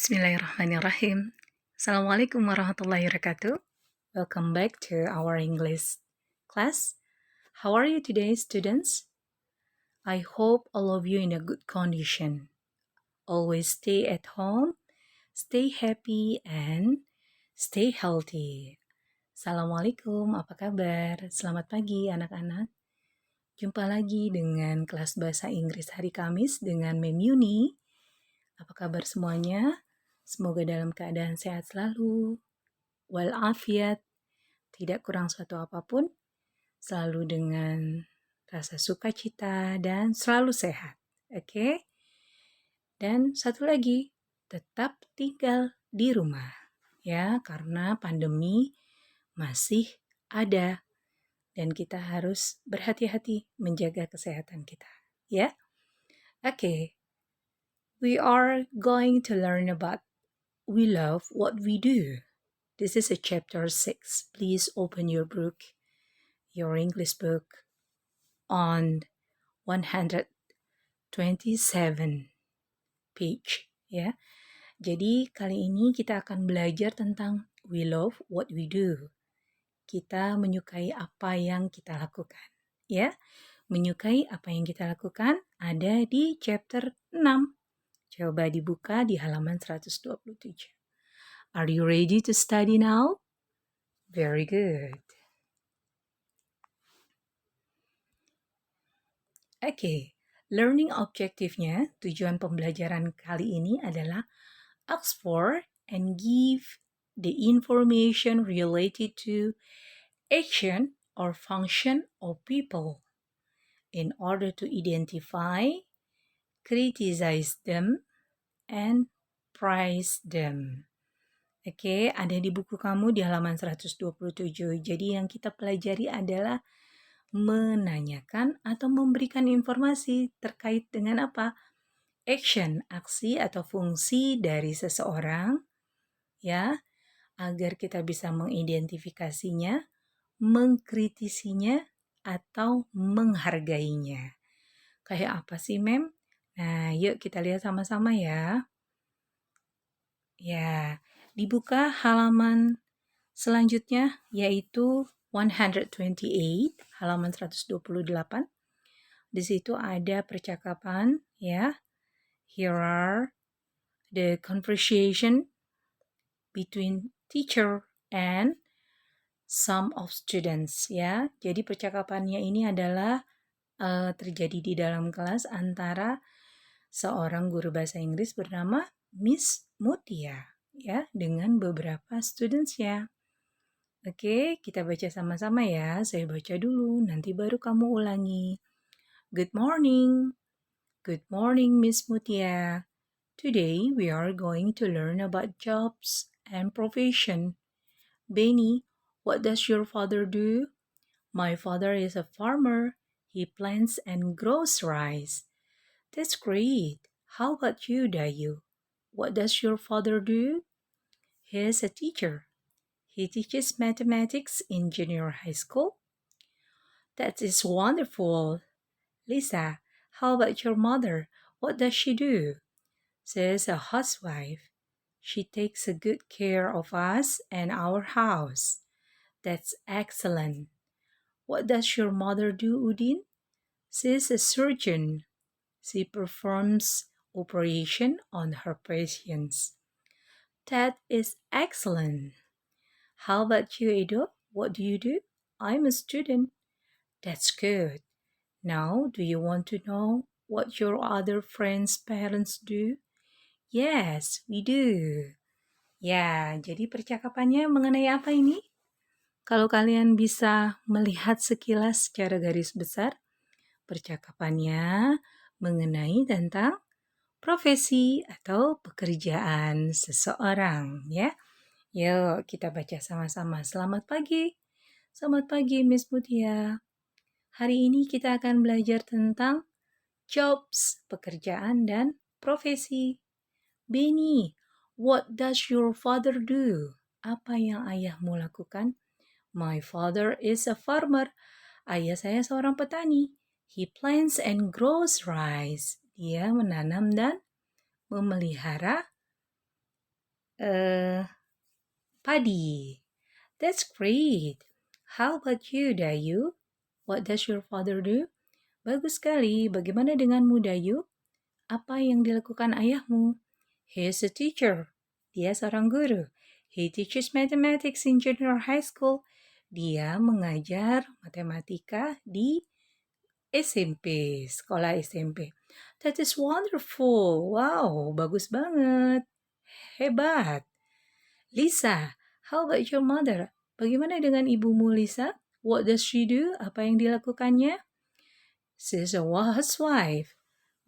Bismillahirrahmanirrahim. Assalamualaikum warahmatullahi wabarakatuh. Welcome back to our English class. How are you today, students? I hope all of you in a good condition. Always stay at home, stay happy, and stay healthy. Assalamualaikum, apa kabar? Selamat pagi anak-anak. Jumpa lagi dengan kelas bahasa Inggris hari Kamis dengan Mem Yuni. Apa kabar semuanya? Semoga dalam keadaan sehat selalu, walafiat, tidak kurang suatu apapun, selalu dengan rasa sukacita dan selalu sehat. Oke? Dan satu lagi, tetap tinggal di rumah. Ya, karena pandemi masih ada dan kita harus berhati-hati menjaga kesehatan kita. Ya? Oke. We are going to learn about we love what we do. This is a chapter 6. Please open your book, your English book, on 127 page. Ya. Jadi kali ini kita akan belajar tentang we love what we do. Kita menyukai apa yang kita lakukan. Ya. Menyukai apa yang kita lakukan ada di chapter 6. Coba dibuka di halaman 127. Are you ready to study now? Very good. Oke, learning objektifnya, tujuan pembelajaran kali ini adalah ask for and give the information related to action or function of people in order to identify, criticize them, and praise them. Oke, ada di buku kamu di halaman 127. Jadi yang kita pelajari adalah menanyakan atau memberikan informasi terkait dengan apa? Action, aksi atau fungsi dari seseorang, ya, agar kita bisa mengidentifikasinya, mengkritisinya, atau menghargainya. Kayak apa sih, Mem? Nah, yuk kita lihat sama-sama ya. Ya, dibuka halaman selanjutnya yaitu 128, halaman 128. Di situ ada percakapan ya. Here are the conversation between teacher and some of students ya. Jadi percakapannya ini adalah terjadi di dalam kelas antara seorang guru bahasa Inggris bernama Miss Mutia ya dengan beberapa students-nya. Oke, kita baca sama-sama ya. Saya baca dulu, nanti baru kamu ulangi. Good morning. Good morning, Miss Mutia. Today we are going to learn about jobs and profession. Benny, what does your father do? My father is a farmer. He plants and grows rice. That's great. How about you, Dayu? What does your father do? He is a teacher. He teaches mathematics in junior high school. That is wonderful. Lisa, how about your mother? What does she do? She is a housewife. She takes a good care of us and our house. That's excellent. What does your mother do, Udin? She is a surgeon. She performs operation on her patients. That is excellent. How about you, Edo? What do you do? I'm a student. That's good. Now, do you want to know what your other friends' parents do? Yes, we do. Ya, jadi percakapannya mengenai apa ini? Kalau kalian bisa melihat sekilas secara garis besar, percakapannya mengenai tentang profesi atau pekerjaan seseorang, ya. Yuk, kita baca sama-sama. Selamat pagi. Selamat pagi, Miss Mutia. Hari ini kita akan belajar tentang jobs, pekerjaan dan profesi. Benny, what does your father do? Apa yang ayahmu lakukan? My father is a farmer. Ayah saya seorang petani. He plants and grows rice. Dia menanam dan memelihara padi. That's great. How about you, Dayu? What does your father do? Bagus sekali. Bagaimana denganmu, Dayu? Apa yang dilakukan ayahmu? He is a teacher. Dia seorang guru. He teaches mathematics in junior high school. Dia mengajar matematika di SMP, sekolah SMP. That is wonderful. Wow, bagus banget. Hebat. Lisa, how about your mother? Bagaimana dengan ibumu, Lisa? What does she do? Apa yang dilakukannya? She's a housewife.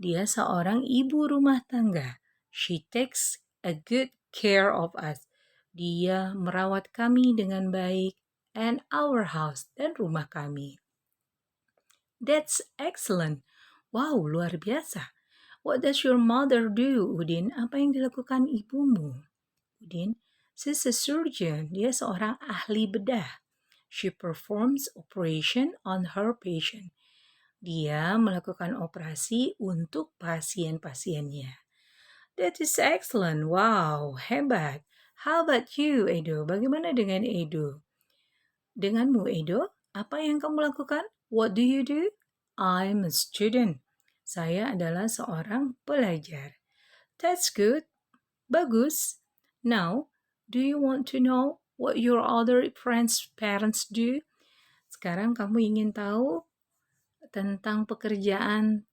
Dia seorang ibu rumah tangga. She takes a good care of us. Dia merawat kami dengan baik and our house dan rumah kami. That's excellent. Wow, luar biasa. What does your mother do, Udin? Apa yang dilakukan ibumu? Udin, she's a surgeon. Dia seorang ahli bedah. She performs operation on her patient. Dia melakukan operasi untuk pasien-pasiennya. That is excellent. Wow, hebat. How about you, Edo? Bagaimana dengan Edo? Denganmu, Edo, apa yang kamu lakukan? What do you do? I'm a student. Saya adalah seorang pelajar. That's good. Bagus. Now, do you want to know what your other friends' parents do? Sekarang kamu ingin tahu tentang pekerjaan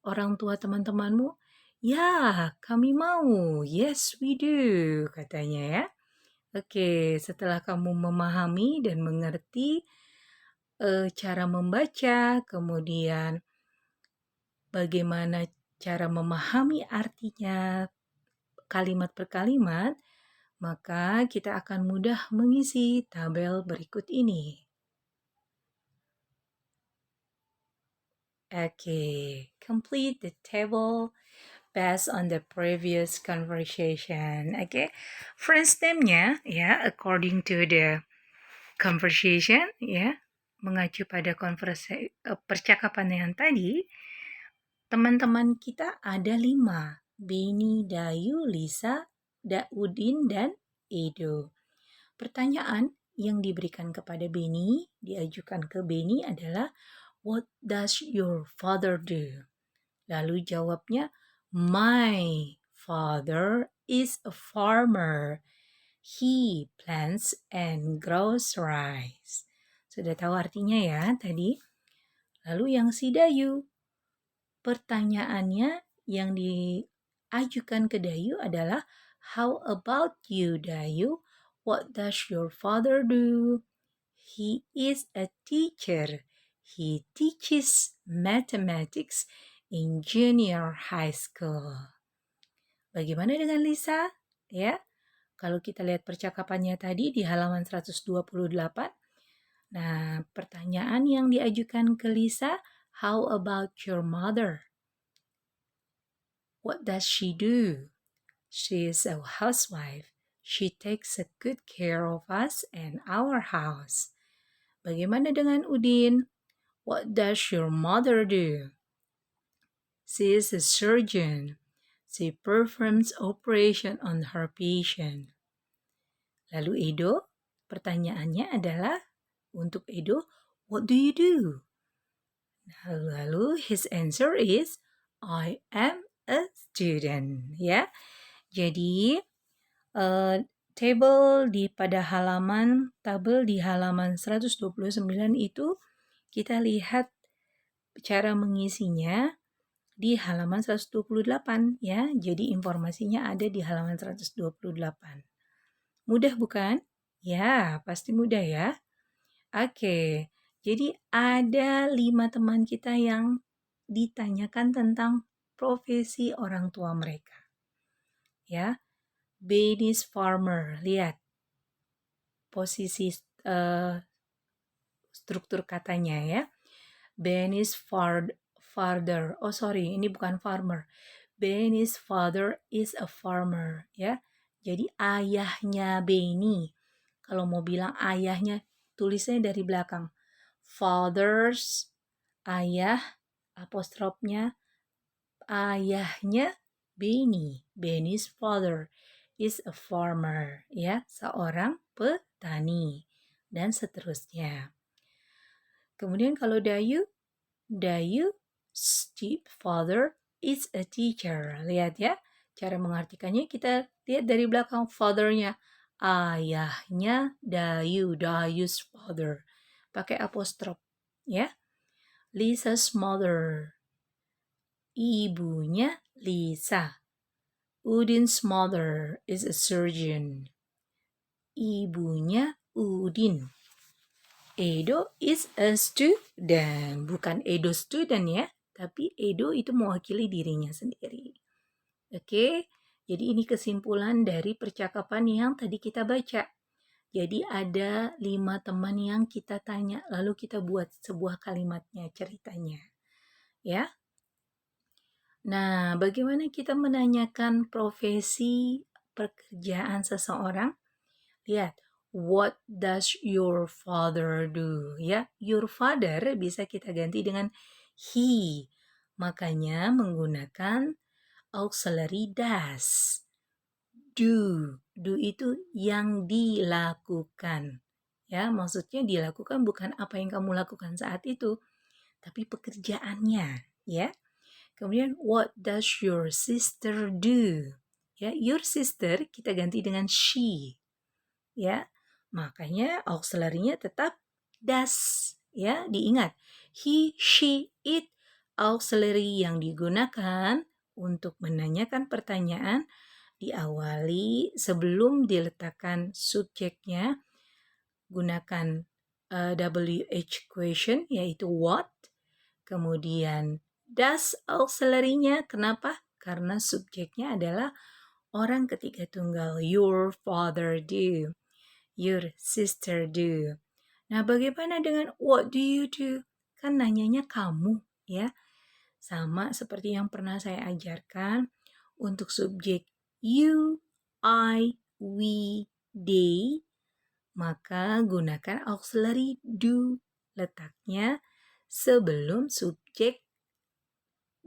orang tua teman-temanmu? Ya, kami mau. Yes, we do, katanya ya. Oke, setelah kamu memahami dan mengerti cara membaca, kemudian bagaimana cara memahami artinya kalimat per kalimat, maka kita akan mudah mengisi tabel berikut ini. Okay, complete the table based on the previous conversation. Okay, friends name-nya ya, according to the conversation ya, mengacu pada percakapan yang tadi, teman-teman kita ada 5. Beni, Dayu, Lisa, Udin, dan Edo. Pertanyaan yang diberikan kepada Beni, diajukan ke Beni adalah, what does your father do? Lalu jawabnya, my father is a farmer. He plants and grows rice. Sudah tahu artinya ya tadi? Lalu yang si Dayu, pertanyaannya yang diajukan ke Dayu adalah, how about you, Dayu? What does your father do? He is a teacher. He teaches mathematics in junior high school. Bagaimana dengan Lisa? Ya, kalau kita lihat percakapannya tadi di halaman 128. Nah, pertanyaan yang diajukan ke Lisa, how about your mother? What does she do? She is a housewife. She takes a good care of us and our house. Bagaimana dengan Udin? What does your mother do? She is a surgeon. She performs operation on her patient. Lalu Edo, pertanyaannya adalah untuk Edo, what do you do? Lalu his answer is, I am a student. Ya, jadi tabel di halaman 129 itu kita lihat cara mengisinya di halaman 128 ya. Jadi informasinya ada di halaman 128. Mudah bukan? Ya, pasti mudah ya. Oke. Jadi ada 5 teman kita yang ditanyakan tentang profesi orang tua mereka. Ya. Benny's farmer. Lihat posisi struktur katanya ya. Benny's father. Oh sorry, ini bukan farmer. Benny's father is a farmer ya. Jadi ayahnya Benny. Kalau mau bilang ayahnya, tulisnya dari belakang. Father's, ayah, apostrofnya, ayahnya Benny. Benny's father is a farmer, ya, seorang petani, dan seterusnya. Kemudian kalau Dayu stepfather is a teacher. Lihat ya, cara mengartikannya kita lihat dari belakang father-nya. Ayahnya Dayu's father. Pakai apostrof, ya. Lisa's mother. Ibunya Lisa. Udin's mother is a surgeon. Ibunya Udin. Edo is a student. Bukan Edo student ya, tapi Edo itu mewakili dirinya sendiri. Oke, jadi ini kesimpulan dari percakapan yang tadi kita baca. Jadi ada 5 teman yang kita tanya, lalu kita buat sebuah kalimatnya, ceritanya. Ya. Nah, bagaimana kita menanyakan profesi pekerjaan seseorang? Lihat, what does your father do? Ya, your father bisa kita ganti dengan he. Makanya menggunakan auxiliary does. Do itu yang dilakukan. Ya, maksudnya dilakukan bukan apa yang kamu lakukan saat itu, tapi pekerjaannya, ya. Kemudian what does your sister do? Ya, your sister kita ganti dengan she. Ya, makanya auxiliary-nya tetap does. Ya, diingat. He, she, it auxiliary yang digunakan untuk menanyakan pertanyaan diawali sebelum diletakkan subjeknya, gunakan WH question yaitu what. Kemudian does auxiliary-nya, kenapa? Karena subjeknya adalah orang ketiga tunggal. Your father do. Your sister do. Nah, bagaimana dengan what do you do? Kan nanyanya kamu, ya. Sama seperti yang pernah saya ajarkan untuk subjek you, I, we, they, maka gunakan auxiliary do. Letaknya sebelum subjek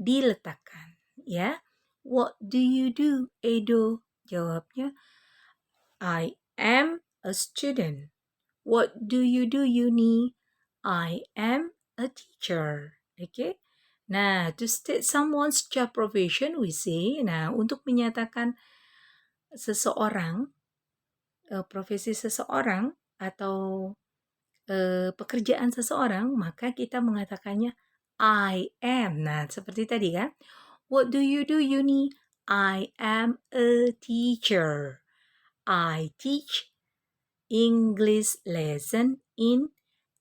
diletakkan, ya. What do you do, Edo? Jawabnya, I am a student. What do you do, Yuni? I am a teacher. Okay? Nah, to state someone's job profession, we say, nah, untuk menyatakan seseorang, profesi seseorang, atau pekerjaan seseorang, maka kita mengatakannya I am. Nah, seperti tadi kan. What do you do, Yuni? I am a teacher. I teach English lesson in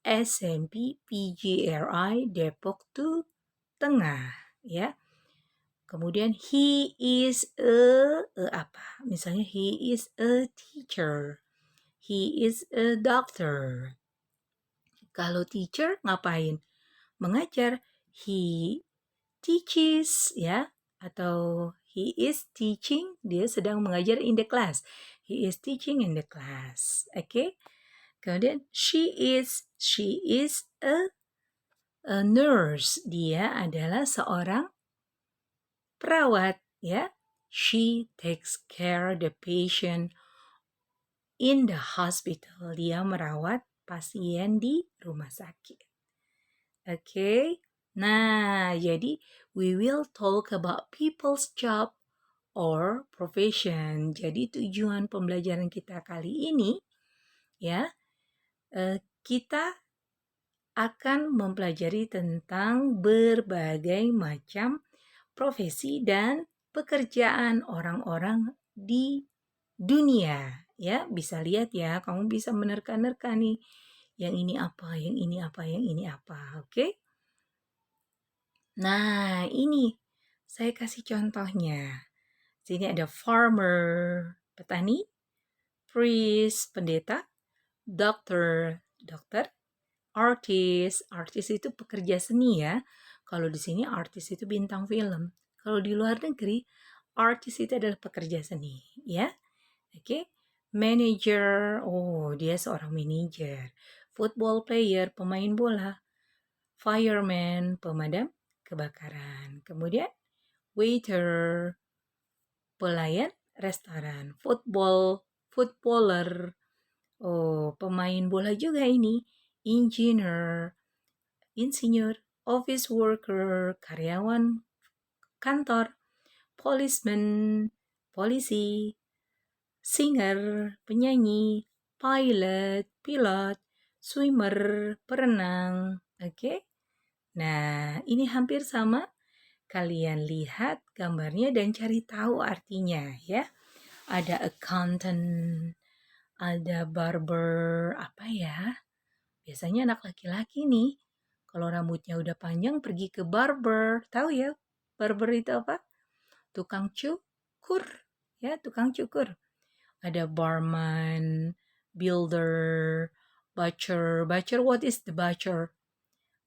SMP PGRI Depok to Tengah, ya. Kemudian he is a apa? Misalnya he is a teacher. He is a doctor. Kalau teacher ngapain? Mengajar. He teaches, ya, atau he is teaching, dia sedang mengajar in the class. He is teaching in the class. Okay? Kemudian she is a nurse. Dia adalah seorang perawat, ya. She takes care the patient in the hospital. Dia merawat pasien di rumah sakit. Okay? Nah, jadi we will talk about people's job or profession. Jadi tujuan pembelajaran kita kali ini, ya, kita akan mempelajari tentang berbagai macam profesi dan pekerjaan orang-orang di dunia. Ya, bisa lihat ya, kamu bisa menerka-nerka nih. Yang ini apa, yang ini apa, yang ini apa. Oke? Nah, ini saya kasih contohnya. Sini ada farmer, petani, priest, pendeta, doctor, dokter, artist itu pekerja seni ya. Kalau di sini artis itu bintang film. Kalau di luar negeri, artis itu adalah pekerja seni, ya. Oke. Manager, oh dia seorang manajer. Football player, pemain bola. Fireman, pemadam kebakaran. Kemudian waiter, pelayan restoran. Footballer. Oh, pemain bola juga ini. Insinyur, office worker, karyawan kantor, policeman, polisi, singer, penyanyi, pilot, swimmer, perenang. Oke. Nah, ini hampir sama. Kalian lihat gambarnya dan cari tahu artinya ya. Ada accountant, ada barber, apa ya? Biasanya anak laki-laki nih, kalau rambutnya udah panjang pergi ke barber. Tahu ya, barber itu apa? Tukang cukur. Ya, tukang cukur. Ada barman, builder, butcher. Butcher, what is the butcher?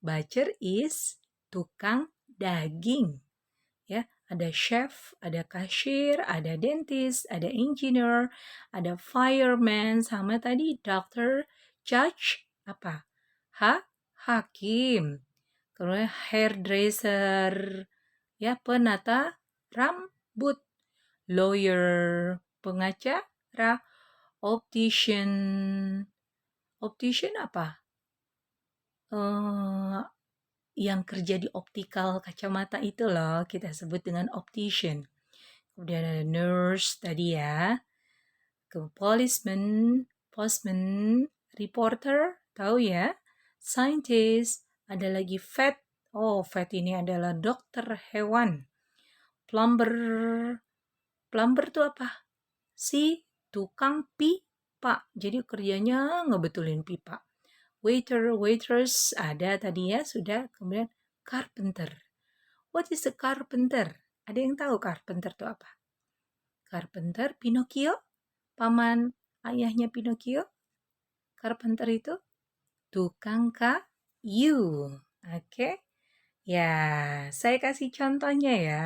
Butcher is tukang daging. Ya, ada chef, ada kasir, ada dentist, ada engineer, ada fireman, sama tadi doctor, judge, apa? Hakim. Kemudian hairdresser, ya, penata rambut, lawyer, pengacara, optician. Optician apa? Yang kerja di optical kacamata itu loh, kita sebut dengan optician. Kemudian ada nurse tadi ya, ke policeman, postman, reporter, tahu ya, scientist, ada lagi vet. Oh, vet ini adalah dokter hewan. Plumber, plumber itu apa? Si tukang pipa. Jadi kerjanya ngebetulin pipa. Waiter, waitress ada tadi ya, sudah. Kemudian carpenter. What is a carpenter? Ada yang tahu carpenter itu apa? Carpenter, Pinocchio, paman ayahnya Pinocchio. Carpenter itu tukang kayu. Oke. Ya, saya kasih contohnya ya.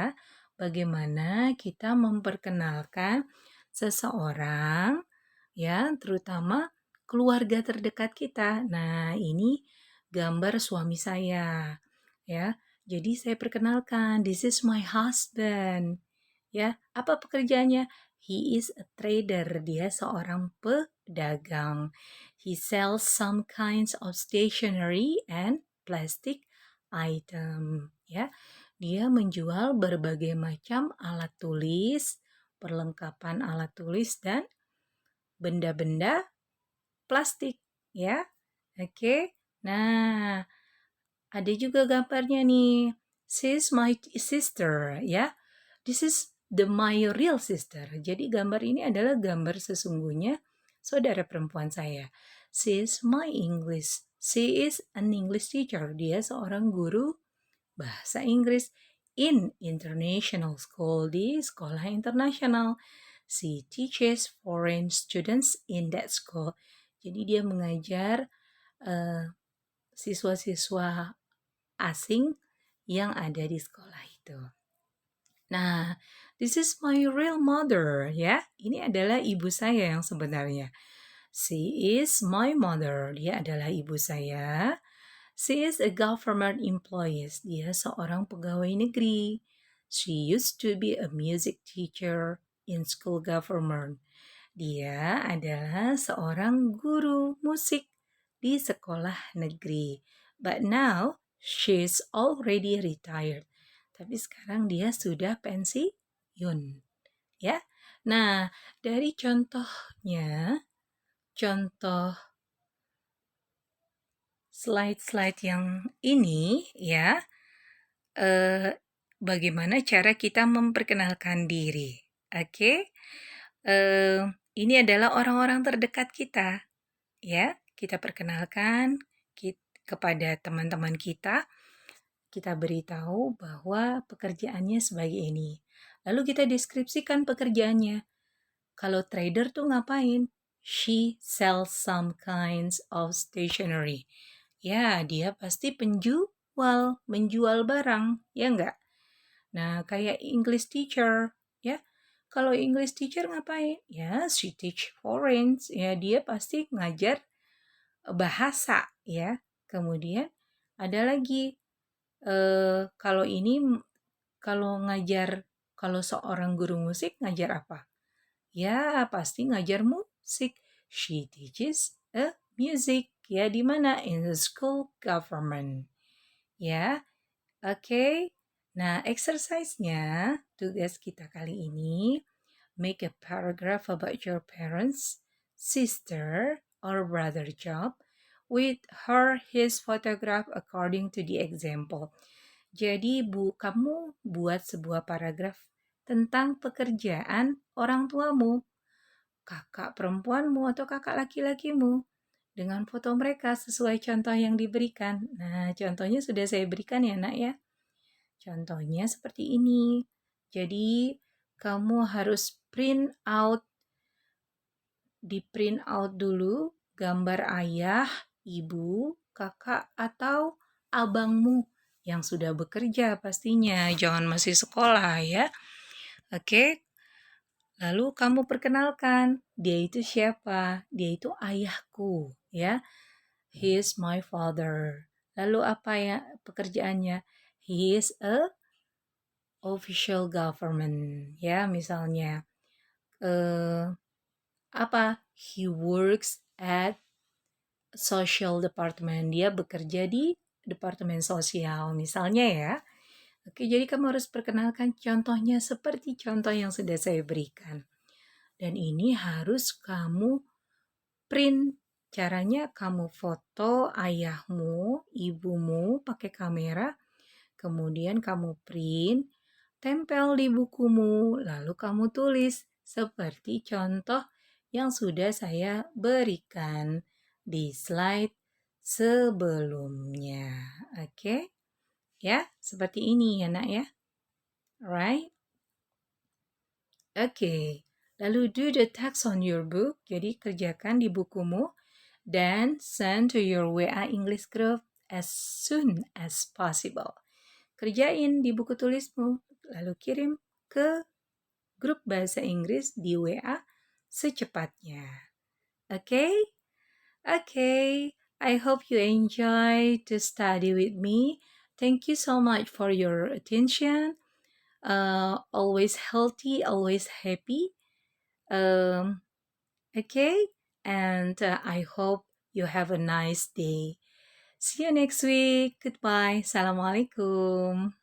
Bagaimana kita memperkenalkan seseorang, ya, terutama keluarga terdekat kita. Nah, ini gambar suami saya, ya. Jadi saya perkenalkan, this is my husband. Ya, apa pekerjaannya? He is a trader, dia seorang pedagang. He sells some kinds of stationery and plastic item, ya. Dia menjual berbagai macam alat tulis, perlengkapan alat tulis dan benda-benda plastik, ya. Oke. Nah, ada juga gambarnya nih. She's my sister, ya. This is my real sister. Jadi gambar ini adalah gambar sesungguhnya saudara perempuan saya. She is my English. She is an English teacher. Dia seorang guru bahasa Inggris in international school, di sekolah internasional. She teaches foreign students in that school. Jadi dia mengajar siswa-siswa asing yang ada di sekolah itu. Nah, this is my real mother, ya. Ini adalah ibu saya yang sebenarnya. She is my mother. Dia adalah ibu saya. She is a government employee. Dia seorang pegawai negeri. She used to be a music teacher in school government. Dia adalah seorang guru musik di sekolah negeri. But now, she's already retired. Tapi sekarang dia sudah pensiun. Ya. Nah, dari contohnya, contoh slide-slide yang ini ya, bagaimana cara kita memperkenalkan diri. Oke. Ini adalah orang-orang terdekat kita. Ya, kita perkenalkan kepada teman-teman kita. Kita beritahu bahwa pekerjaannya sebagai ini. Lalu kita deskripsikan pekerjaannya. Kalau trader tuh ngapain? She sells some kinds of stationery. Ya, dia pasti penjual, menjual barang, ya enggak? Nah, kayak English teacher, ya. Kalau English teacher ngapain? Ya, she teach foreign, ya dia pasti ngajar bahasa, ya. Kemudian ada lagi kalau ini kalau ngajar, kalau seorang guru musik ngajar apa? Ya, pasti ngajar musik. She teaches music. Ya, di mana? In the school government. Ya, oke. Nah, exercise-nya, tugas kita kali ini, make a paragraph about your parents, sister, or brother job with her, his photograph according to the example. Jadi, kamu buat sebuah paragraf tentang pekerjaan orang tuamu, kakak perempuanmu atau kakak laki-lakimu dengan foto mereka sesuai contoh yang diberikan. Nah, contohnya sudah saya berikan ya, Nak ya. Contohnya seperti ini. Jadi, kamu harus di print out dulu gambar ayah, ibu, kakak, atau abangmu yang sudah bekerja pastinya. Jangan masih sekolah ya. Oke, lalu kamu perkenalkan, dia itu siapa? Dia itu ayahku, ya. He is my father. Lalu apa ya pekerjaannya? He is a official government, ya. Misalnya, apa? He works at social department. Dia bekerja di departemen sosial, misalnya ya. Oke, jadi kamu harus perkenalkan contohnya seperti contoh yang sudah saya berikan. Dan ini harus kamu print. Caranya kamu foto ayahmu, ibumu pakai kamera, kemudian kamu print, tempel di bukumu, lalu kamu tulis seperti contoh yang sudah saya berikan di slide sebelumnya. Oke? Ya, seperti ini ya, Nak ya. Right? Oke. Lalu do the text on your book. Jadi kerjakan di bukumu dan send to your WA English group as soon as possible. Kerjain di buku tulismu, lalu kirim ke grup bahasa Inggris di WA secepatnya. Okay? Okay. I hope you enjoy to study with me. Thank you so much for your attention. Always healthy, always happy. Okay? And I hope you have a nice day. See you next week. Goodbye. Assalamualaikum.